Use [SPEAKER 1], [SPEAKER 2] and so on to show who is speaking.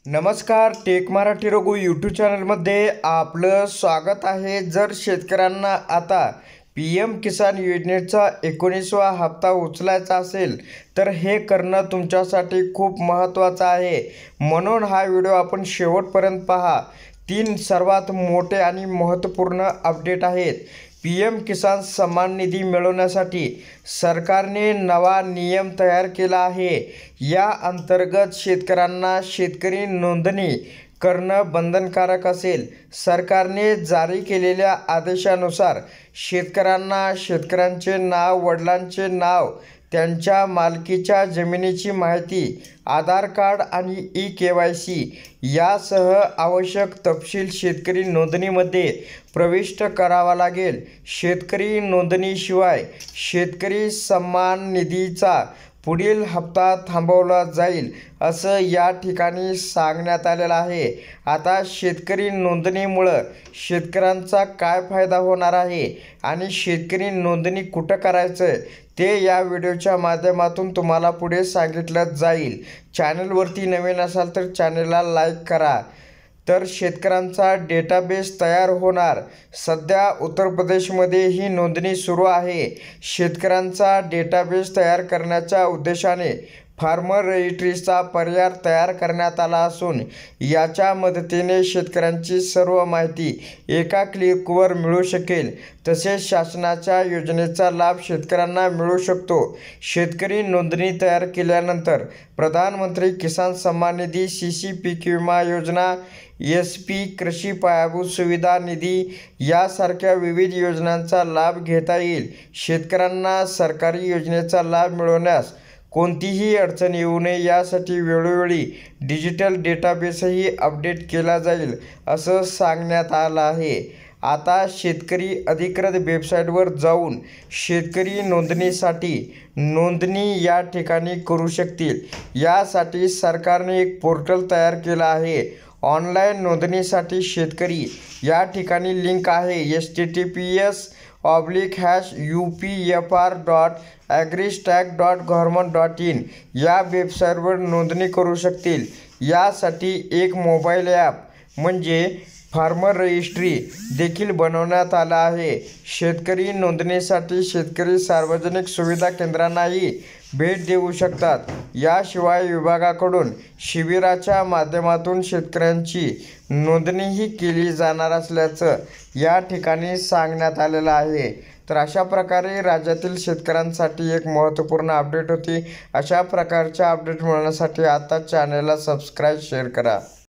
[SPEAKER 1] नमस्कार, take Marathi Raghu YouTube चॅनलमध्ये आपलं स्वागत आहे। जर शेतकऱ्यांना आता PM किसान योजनेचा 19वा हप्ता उचलायचा असेल तर हे करणं तुमच्यासाठी खूप महत्त्वाचं आहे। म्हणून हा व्हिडिओ आपण शेवटपर्यंत पहा। 3 सर्वात मोठे आणि महत्त्वपूर्ण अपडेट आहेत। PM किसान सन्मान निधी मिळवण्यासाठी सरकारने नवा नियम तयार केला आहे। या अंतर्गत शेतकऱ्यांना शेतकरी नोंदणी करणं बंधनकारक असेल। सरकारने जारी केलेल्या आदेशानुसार शेतकऱ्यांना शेतकऱ्यांचे नाव, वडिलांचे नाव, त्यांच्या मालकीच्या जमिनीची माहिती, आधार कार्ड आणि KYC यासह आवश्यक तपशील शेतकरी नोंदणीमध्ये प्रविष्ट करावा लागेल। शेतकरी नोंदणीशिवाय शेतकरी सन्मान निधीचा पुढील हप्ता थांबवला जाईल असं या ठिकाणी सांगण्यात आलेलं आहे। आता शेतकरी नोंदणीमुळे शेतकऱ्यांचा काय फायदा होणार आहे आणि शेतकरी नोंदणी कुठं करायचं ते या व्हिडिओच्या माध्यमातून तुम्हाला पुढे सांगितलं जाईल। चॅनलवरती नवीन असाल तर चॅनलला लाईक करा। तर शेतकऱ्यांचा डेटाबेस तयार होणार। सध्या उत्तर प्रदेशमध्ये ही नोंदणी सुरू आहे। शेतकऱ्यांचा डेटाबेस तयार करण्याच्या उद्देशाने फार्मर रजिस्ट्रीचा पर्याय तयार करण्यात आला असून याच्या मदतीने शेतकऱ्यांची सर्व माहिती एका क्लिकवर मिळू शकेल। तसेच शासनाच्या योजनेचा लाभ शेतकऱ्यांना मिळू शकतो। शेतकरी नोंदणी तयार केल्यानंतर प्रधानमंत्री किसान सन्मान निधी, CC पीक विमा योजना, SP कृषी पायाभूत सुविधा निधी यासारख्या विविध योजनांचा लाभ घेता येईल। शेतकऱ्यांना सरकारी योजनेचा लाभ मिळवण्यास कोणतीही अडचण येऊ नये यासाठी वेळोवेळी डिजिटल डेटाबेसही अपडेट केला जाईल असं सांगण्यात आलं आहे। आता शेतकरी अधिकृत वेबसाईटवर जाऊन शेतकरी नोंदणीसाठी नोंदणी या ठिकाणी करू शकतील। यासाठी सरकारने एक पोर्टल तयार केलं आहे। ऑनलाईन नोंदणीसाठी शेतकरी या ठिकाणी लिंक आहे https://upfr.agristack.government.in या वेबसाईटवर नोंदणी करू शकतील। यासाठी एक मोबाईल ॲप म्हणजे फार्मर रजिस्ट्री देखील बनवण्यात आला आहे। शेतकरी नोंदणीसाठी शेतकरी सार्वजनिक सुविधा केंद्रांनाही भेट देऊ शकतात। याशिवाय विभागाकडून शिबिराच्या माध्यमातून शेतकऱ्यांची नोंदणीही केली जाणार असल्याचं या ठिकाणी सांगण्यात आलेलं आहे। तर अशा प्रकारे राज्यातील शेतकऱ्यांसाठी एक महत्त्वपूर्ण अपडेट होती। अशा प्रकारच्या अपडेट मिळवण्यासाठी आता चॅनलला सबस्क्राईब, शेअर करा।